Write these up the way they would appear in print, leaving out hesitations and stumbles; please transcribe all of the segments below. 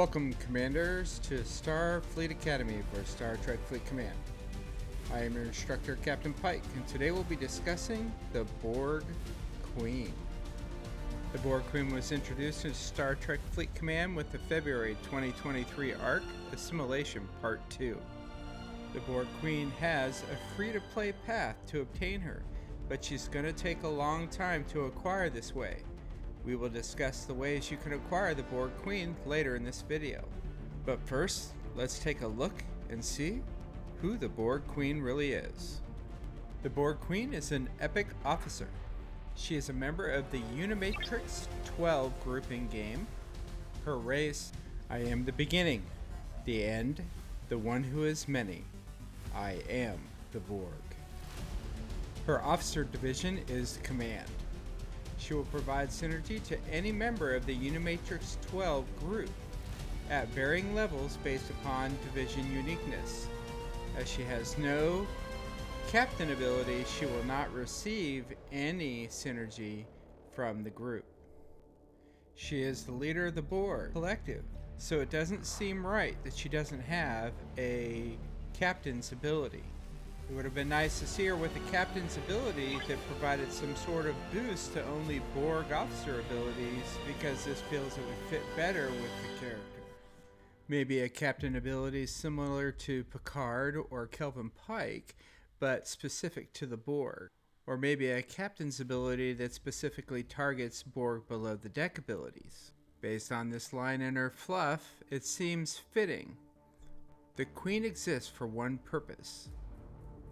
Welcome, Commanders, to Starfleet Academy for Star Trek Fleet Command. I am your instructor, Captain Pike, and today we'll be discussing the Borg Queen. The Borg Queen was introduced into Star Trek Fleet Command with the February 2023 arc, Assimilation Part 2. The Borg Queen has a free-to-play path to obtain her, but she's going to take a long time to acquire this way. We will discuss the ways you can acquire the Borg Queen later in this video. But first, let's take a look and see who the Borg Queen really is. The Borg Queen is an epic officer. She is a member of the Unimatrix 12 grouping game. Her race: I am the beginning, the end, the one who is many. I am the Borg. Her officer division is Command. She will provide synergy to any member of the Unimatrix 12 group at varying levels based upon division uniqueness. As she has no captain ability, she will not receive any synergy from the group. She is the leader of the Borg collective, so it doesn't seem right that she doesn't have a captain's ability. It would have been nice to see her with a captain's ability that provided some sort of boost to only Borg officer abilities, because this feels it would fit better with the character. Maybe a captain ability similar to Picard or Kelvin Pike, but specific to the Borg. Or maybe a captain's ability that specifically targets Borg below the deck abilities. Based on this line in her fluff, it seems fitting. The Queen exists for one purpose: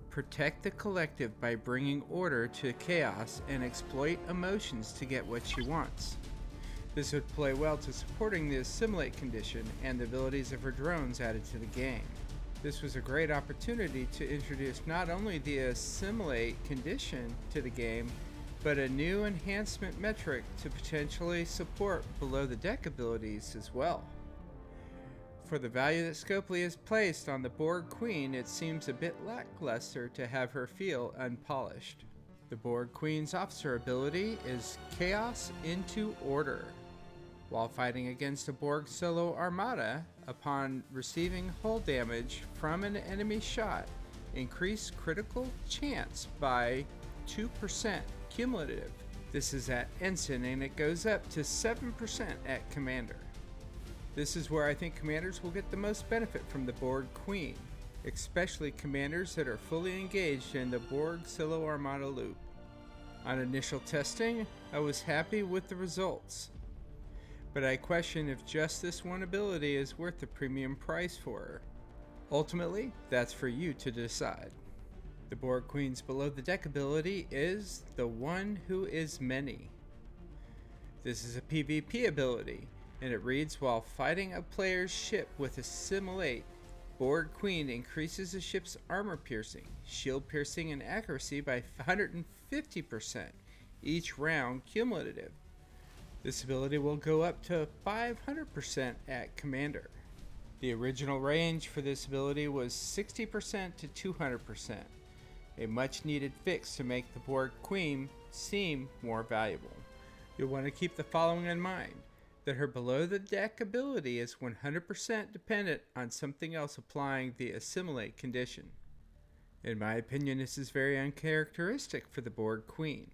protect the collective by bringing order to chaos and exploit emotions to get what she wants. This would play well to supporting the Assimilate condition and the abilities of her drones added to the game. This was a great opportunity to introduce not only the Assimilate condition to the game, but a new enhancement metric to potentially support below the deck abilities as well. For the value that Scopely has placed on the Borg Queen, it seems a bit lackluster to have her feel unpolished. The Borg Queen's officer ability is Chaos into Order. While fighting against a Borg solo armada, upon receiving hull damage from an enemy shot, increase critical chance by 2% cumulative. This is at Ensign, and it goes up to 7% at Commander. This is where I think commanders will get the most benefit from the Borg Queen, especially commanders that are fully engaged in the Borg Silo Armada loop. On initial testing, I was happy with the results, but I question if just this one ability is worth the premium price for her. Ultimately, that's for you to decide. The Borg Queen's below the deck ability is the one who is many. This is a PvP ability, and it reads: while fighting a player's ship with Assimilate, Borg Queen increases the ship's armor piercing, shield piercing, and accuracy by 150% each round cumulative. This ability will go up to 500% at Commander. The original range for this ability was 60% to 200%, a much needed fix to make the Borg Queen seem more valuable. You'll want to keep the following in mind: that her below the deck ability is 100% dependent on something else applying the Assimilate condition. In my opinion, this is very uncharacteristic for the Borg Queen.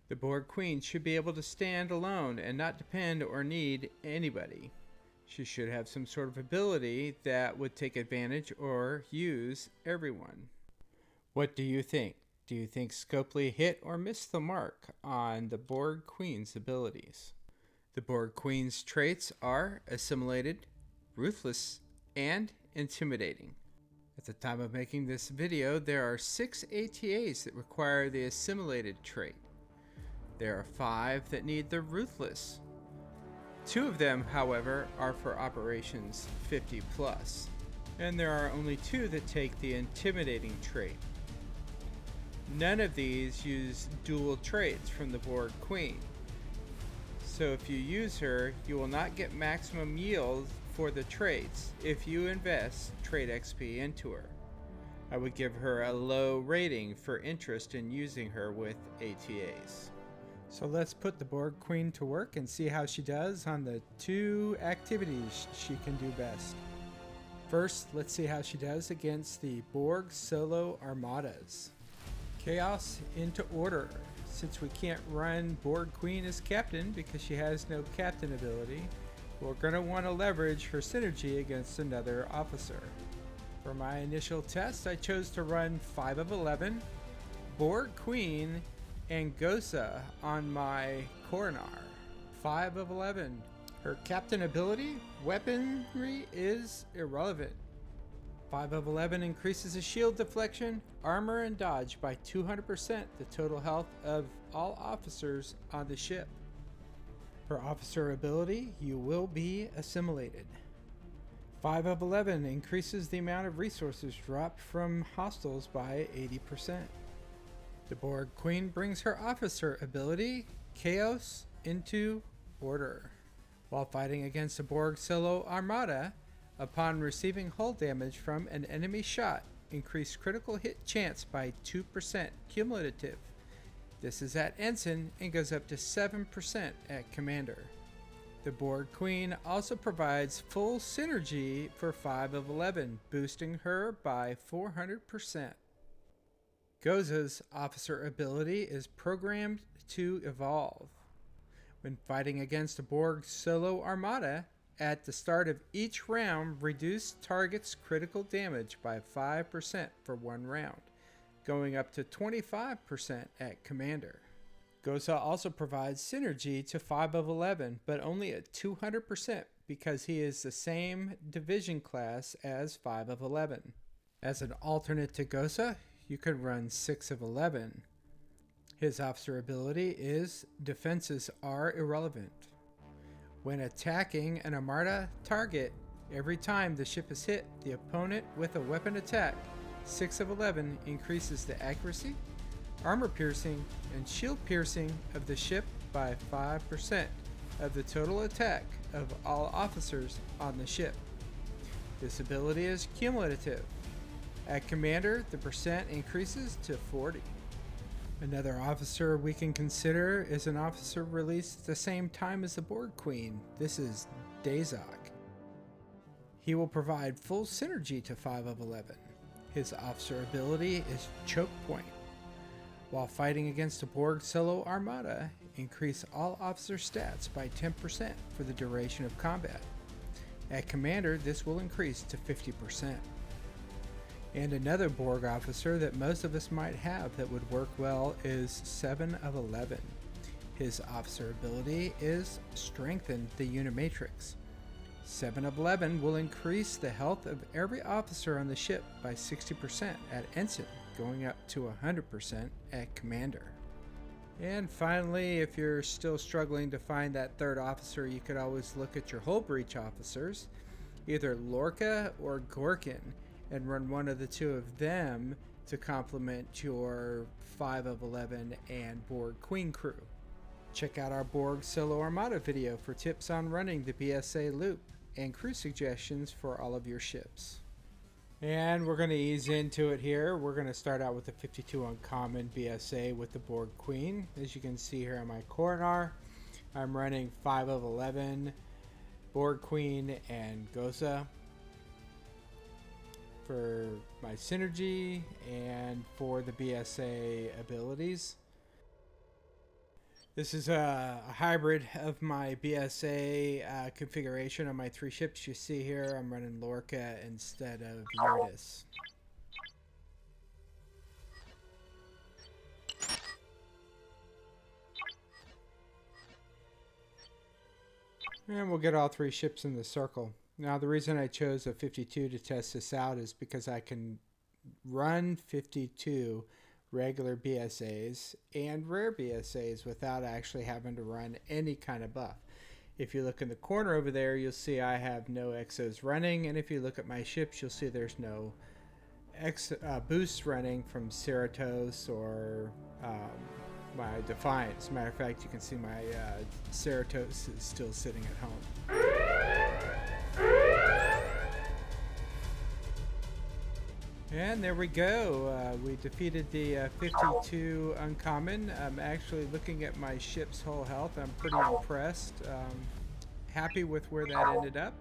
The Borg Queen should be able to stand alone and not depend or need anybody. She should have some sort of ability that would take advantage or use everyone. What do you think? Do you think Scopely hit or missed the mark on the Borg Queen's abilities? The Borg Queen's traits are assimilated, ruthless, and intimidating. At the time of making this video, there are 6 ATAs that require the assimilated trait. There are 5 that need the ruthless. 2 of them, however, are for operations 50+, and there are only 2 that take the intimidating trait. None of these use dual traits from the Borg Queen. So if you use her, you will not get maximum yield for the traits if you invest trait XP into her. I would give her a low rating for interest in using her with ATAs. So let's put the Borg Queen to work and see how she does on the 2 activities she can do best. First, let's see how she does against the Borg solo armadas. Chaos into order. Since we can't run Borg Queen as captain because she has no captain ability, we're going to want to leverage her synergy against another officer. For my initial test, I chose to run 5 of 11, Borg Queen, and Gosa on my Coronar. 5 of 11. Her captain ability, weaponry, is irrelevant. 5 of 11 increases the shield deflection, armor, and dodge by 200% the total health of all officers on the ship. Her officer ability, you will be assimilated. 5 of 11 increases the amount of resources dropped from hostiles by 80%. The Borg Queen brings her officer ability, Chaos into order. While fighting against a Borg solo armada, upon receiving hull damage from an enemy shot, increase critical hit chance by 2% cumulative. This is at Ensign and goes up to 7% at Commander. The Borg Queen also provides full synergy for 5 of 11, boosting her by 400%. Goza's officer ability is programmed to evolve. When fighting against a Borg solo armada, at the start of each round, reduce target's critical damage by 5% for 1 round, going up to 25% at Commander. Goza also provides synergy to 5 of 11, but only at 200% because he is the same division class as 5 of 11. As an alternate to Goza, you could run 6 of 11. His officer ability is defenses are irrelevant. When attacking an armada target, every time the ship is hit the opponent with a weapon attack, 6 of 11 increases the accuracy, armor piercing, and shield piercing of the ship by 5% of the total attack of all officers on the ship. This ability is cumulative. At Commander, the percent increases to 40. Another officer we can consider is an officer released at the same time as the Borg Queen. This is Dazok. He will provide full synergy to 5 of 11. His officer ability is Choke Point. While fighting against a Borg solo armada, increase all officer stats by 10% for the duration of combat. At Commander, this will increase to 50%. And another Borg officer that most of us might have that would work well is 7 of 11. His officer ability is Strengthen the Unimatrix. 7 of 11 will increase the health of every officer on the ship by 60% at Ensign, going up to 100% at Commander. And finally, if you're still struggling to find that third officer, you could always look at your hull breach officers, either Lorca or Gorkin, and run one of the 2 of them to complement your 5 of 11 and Borg Queen crew. Check out our Borg Solo Armada video for tips on running the BSA loop and crew suggestions for all of your ships. And we're going to ease into it here. We're going to start out with the 52 uncommon BSA with the Borg Queen. As you can see here on my Coronar, I'm running 5 of 11, Borg Queen, and Goza for my synergy and for the BSA abilities. This is a hybrid of my BSA configuration on my 3 ships. You see here I'm running Lorca instead of Eurydice. And we'll get all 3 ships in the circle. Now the reason I chose a 52 to test this out is because I can run 52 regular BSAs and rare BSAs without actually having to run any kind of buff. If you look in the corner over there, you'll see I have no exos running, and if you look at my ships, you'll see there's no boosts running from Ceratops or my Defiance. As a matter of fact, you can see my Ceratops is still sitting at home. And there we go. We defeated the 52 uncommon. I'm actually looking at my ship's hull health. I'm pretty impressed. Happy with where that ended up.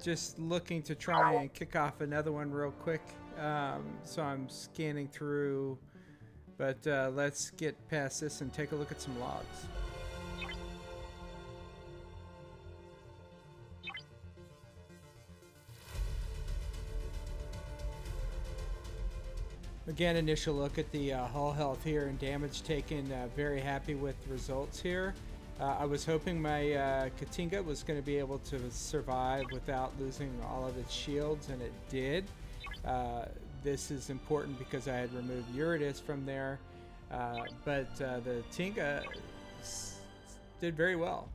Just looking to try and kick off another one real quick. So I'm scanning through, but let's get past this and take a look at some logs. Again, initial look at the hull health here and damage taken. Very happy with the results here. I was hoping my Katinga was going to be able to survive without losing all of its shields, and it did. This is important because I had removed Eurydice from there, but the Tinga did very well.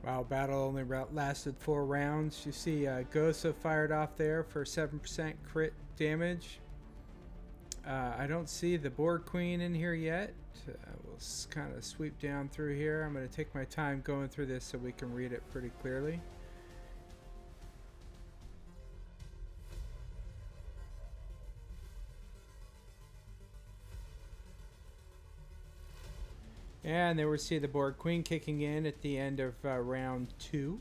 Wow, battle only lasted 4 rounds. You see Gosa fired off there for 7% crit damage. I don't see the Borg Queen in here yet. We'll kind of sweep down through here. I'm going to take my time going through this so we can read it pretty clearly. And there we see the Borg Queen kicking in at the end of round 2.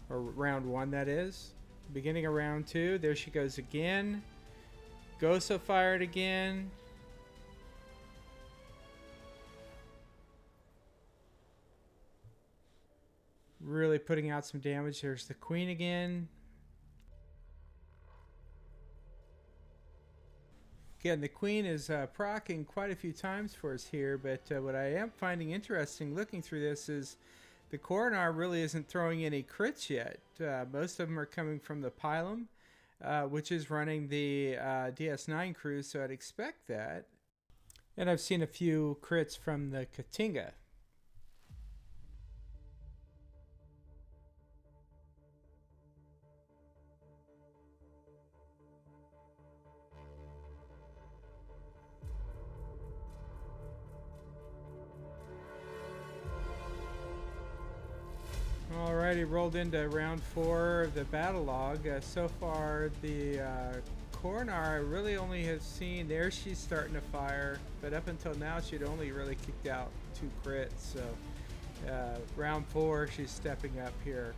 Or round 1, that is. Beginning of round 2. There she goes again. Gosa fired again. Really putting out some damage. There's the Queen again. Again, the Queen is proccing quite a few times for us here, but what I am finding interesting looking through this is the Coronar really isn't throwing any crits yet. Most of them are coming from the Pylum, which is running the DS9 crew, so I'd expect that. And I've seen a few crits from the Katinga. Alrighty, rolled into round 4 of the battle log. So far, the Coronar I really only have seen, there she's starting to fire, but up until now she'd only really kicked out 2 crits, so round 4 she's stepping up here.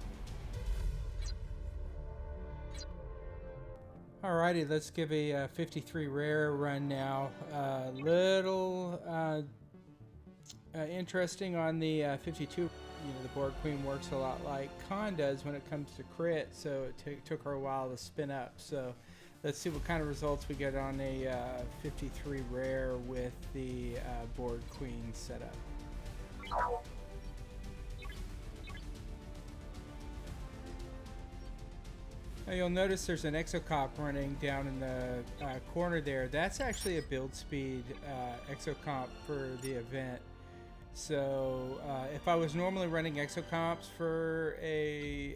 Alrighty, let's give a 53 rare run now. Little interesting on the 52. You know, the Borg Queen works a lot like Khan does when it comes to crit, so it took her a while to spin up. So let's see what kind of results we get on a 53 rare with the Borg Queen setup. Now you'll notice there's an exocop running down in the corner there. That's actually a build speed exocomp for the event. So if I was normally running exocomps for a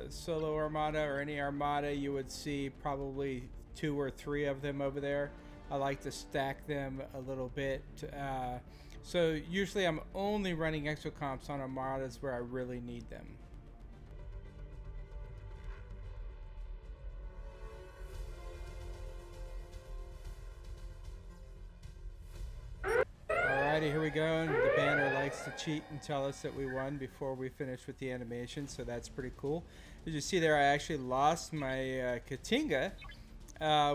solo armada or any armada, you would see probably 2 or 3 of them over there. I like to stack them a little bit. So usually I'm only running exocomps on armadas where I really need them. Alrighty, here we go. And the banner likes to cheat and tell us that we won before we finish with the animation, so that's pretty cool. As you see there, I actually lost my Katinga,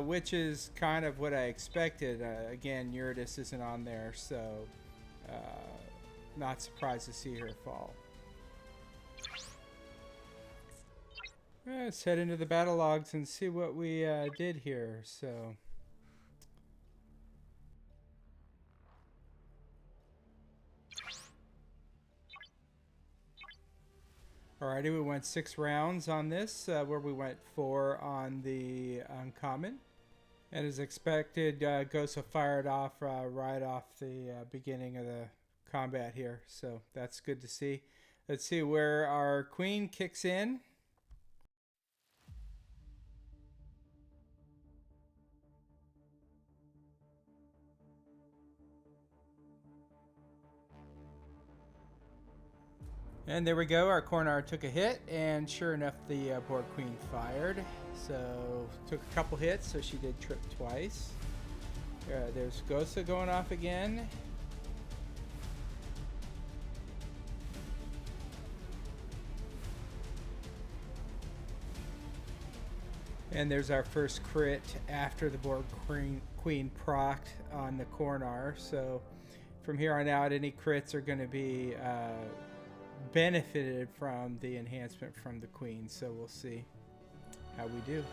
which is kind of what I expected. Again, Eurydice isn't on there, so not surprised to see her fall. Let's head into the battle logs and see what we did here. So. Alrighty, we went 6 rounds on this, where we went 4 on the uncommon. And as expected, Gosa fired off right off the beginning of the combat here, so that's good to see. Let's see where our Queen kicks in. And there we go, our Cornar took a hit, and sure enough, the Borg Queen fired. So, took a couple hits, so she did trip twice. There's Gosa going off again. And there's our first crit after the Borg Queen procced on the Cornar. So, from here on out, any crits are going to be benefited from the enhancement from the Queen. So we'll see how we do.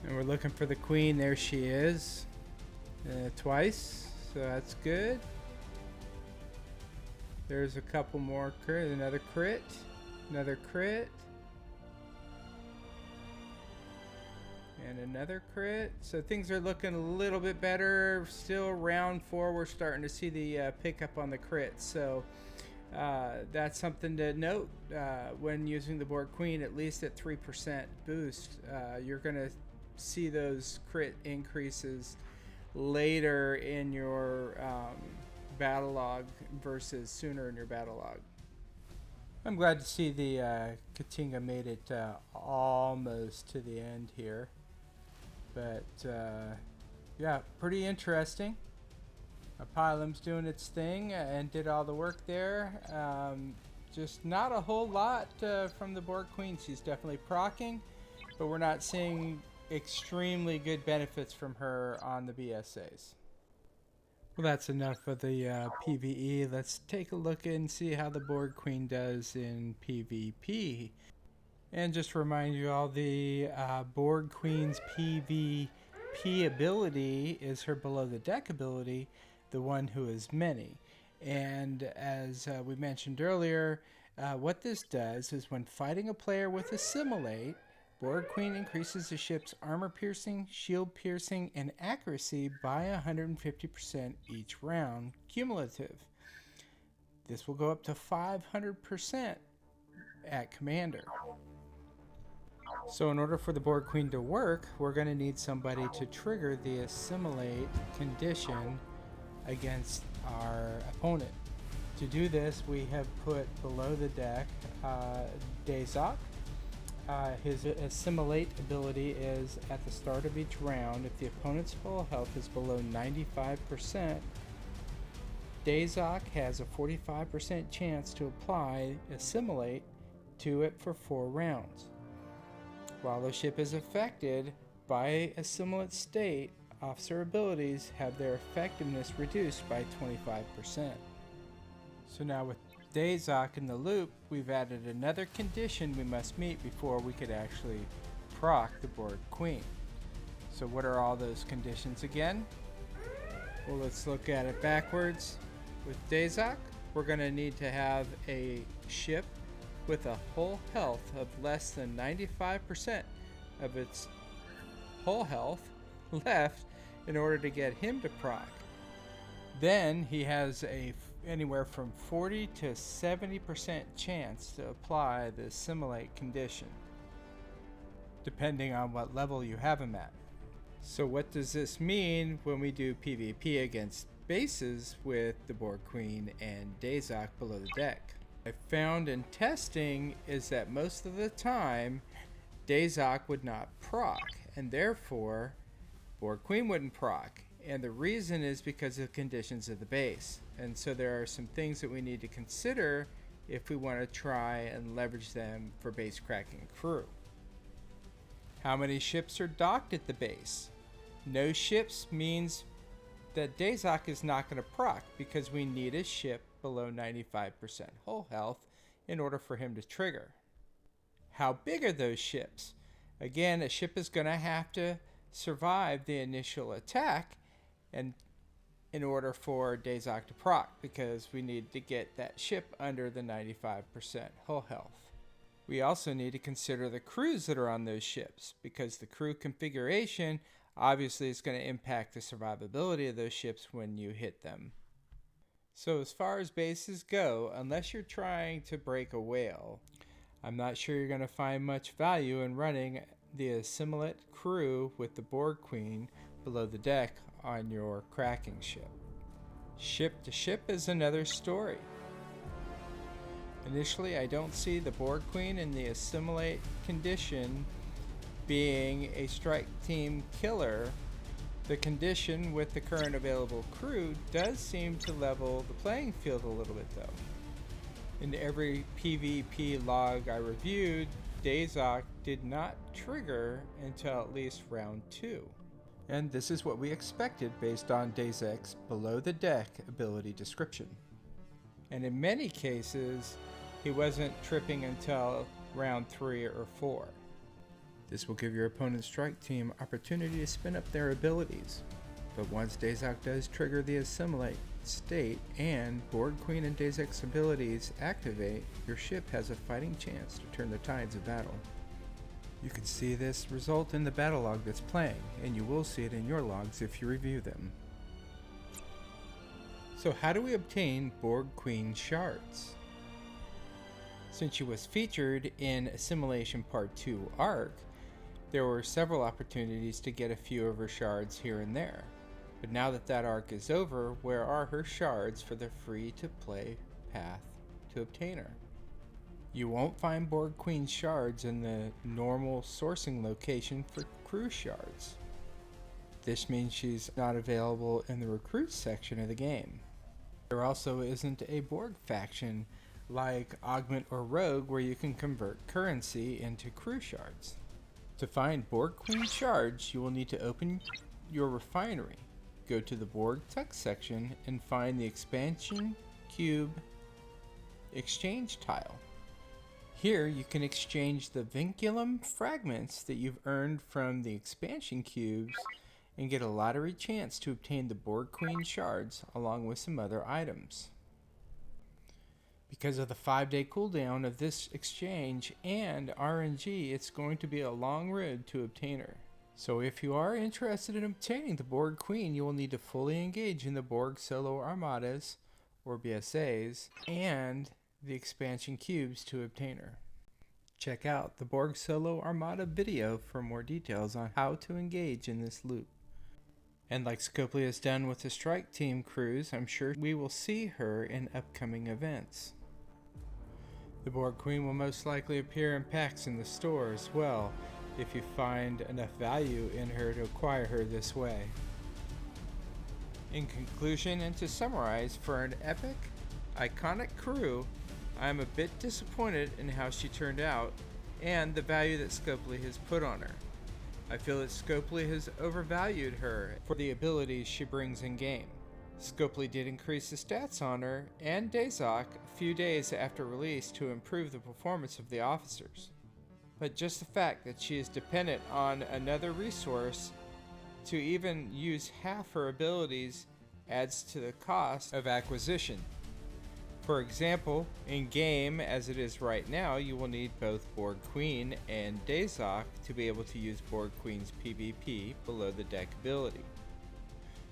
And we're looking for the Queen. There she is. Twice. So that's good. There's a couple more crit. Another crit. Another crit. And another crit. So things are looking a little bit better. Still round 4. We're starting to see the pickup on the crits. So that's something to note when using the Borg Queen, at least at 3% boost. You're going to see those crit increases later in your battle log versus sooner in your battle log. I'm glad to see the Katinga made it almost to the end here, but yeah, pretty interesting. Pylum's doing its thing and did all the work there. Just not a whole lot from the Borg Queen. She's definitely proccing, but we're not seeing extremely good benefits from her on the BSAs. Well, that's enough of the PvE. Let's take a look and see how the Borg Queen does in PvP. And just remind you all, the Borg Queen's PvP ability is her below the deck ability, the one who is many. And as we mentioned earlier, what this does is when fighting a player with Assimilate, Borg Queen increases the ship's armor piercing, shield piercing, and accuracy by 150% each round, cumulative. This will go up to 500% at Commander. So in order for the Borg Queen to work, we're going to need somebody to trigger the Assimilate condition against our opponent. To do this, we have put below the deck Dazok. His Assimilate ability is at the start of each round. If the opponent's full health is below 95%, Dazok has a 45% chance to apply Assimilate to it for 4 rounds. While the ship is affected by Assimilate state, officer abilities have their effectiveness reduced by 25%. So now with Dazok in the loop, we've added another condition we must meet before we could actually proc the Borg Queen. So what are all those conditions again? Well, let's look at it backwards. With Dazok, we're going to need to have a ship with a hull health of less than 95% of its hull health left in order to get him to proc. Then he has anywhere from 40 to 70% chance to apply the Assimilate condition, depending on what level you have him at. So what does this mean when we do PvP against bases with the Borg Queen and Dazok below the deck? I found in testing is that most of the time Dazok would not proc, and therefore Borg Queen wouldn't proc. And the reason is because of the conditions of the base. And so there are some things that we need to consider if we want to try and leverage them for base cracking crew. How many ships are docked at the base? No ships means that Dazok is not going to proc because we need a ship below 95% hull health in order for him to trigger. How big are those ships? Again, a ship is going to have to survive the initial attack and in order for Dazok to proc, because we need to get that ship under the 95% hull health. We also need to consider the crews that are on those ships, because the crew configuration obviously is going to impact the survivability of those ships when you hit them. So as far as bases go, unless you're trying to break a whale, I'm not sure you're going to find much value in running the Assimilate crew with the Borg Queen below the deck on your cracking ship. Ship to ship is another story. Initially, I don't see the Borg Queen in the Assimilate condition being a strike team killer. The condition with the current available crew does seem to level the playing field a little bit though. In every PvP log I reviewed, Dazok did not trigger until at least round 2. And this is what we expected based on Dazek's below the deck ability description. And in many cases, he wasn't tripping until round 3 or 4. This will give your opponent's strike team opportunity to spin up their abilities. But once Dazok does trigger the Assimilate state and Borg Queen and Dazek's abilities activate, your ship has a fighting chance to turn the tides of battle. You can see this result in the battle log that's playing, and you will see it in your logs if you review them. So how do we obtain Borg Queen shards? Since she was featured in Assimilation Part 2 ARC, there were several opportunities to get a few of her shards here and there. But now that that arc is over, where are her shards for the free-to-play path to obtain her? You won't find Borg Queen shards in the normal sourcing location for crew shards. This means she's not available in the recruit section of the game. There also isn't a Borg faction like Augment or Rogue where you can convert currency into crew shards. To find Borg Queen shards, you will need to open your refinery, go to the Borg Tech section, and find the expansion cube exchange tile. Here you can exchange the vinculum fragments that you've earned from the expansion cubes and get a lottery chance to obtain the Borg Queen shards along with some other items. Because of the 5-day cooldown of this exchange and RNG, it's going to be a long road to obtain her. So if you are interested in obtaining the Borg Queen, you will need to fully engage in the Borg Solo Armadas, or BSAs, and the expansion cubes to obtain her. Check out the Borg Solo Armada video for more details on how to engage in this loop. And like Scopely has done with the Strike Team crews, I'm sure we will see her in upcoming events. The Borg Queen will most likely appear in packs in the store as well, if you find enough value in her to acquire her this way. In conclusion, and to summarize, for an epic, iconic crew, I am a bit disappointed in how she turned out and the value that Scopely has put on her. I feel that Scopely has overvalued her for the abilities she brings in game. Scopely did increase the stats on her and Dazok a few days after release to improve the performance of the officers. But just the fact that she is dependent on another resource to even use half her abilities adds to the cost of acquisition. For example, in game as it is right now, you will need both Borg Queen and Dazok to be able to use Borg Queen's PvP below the deck ability.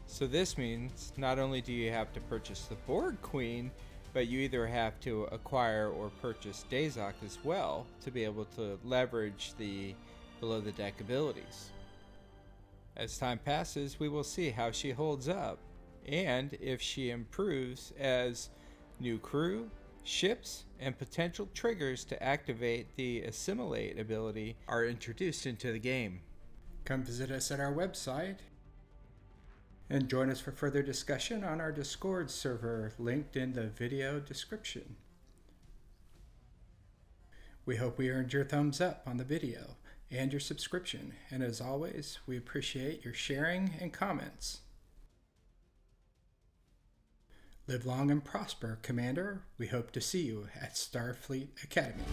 So this means not only do you have to purchase the Borg Queen, but you either have to acquire or purchase Dazok as well to be able to leverage the below the deck abilities. As time passes, we will see how she holds up and if she improves as new crew, ships, and potential triggers to activate the Assimilate ability are introduced into the game. Come visit us at our website and join us for further discussion on our Discord server linked in the video description. We hope we earned your thumbs up on the video and your subscription, and as always, we appreciate your sharing and comments. Live long and prosper, Commander. We hope to see you at Starfleet Academy.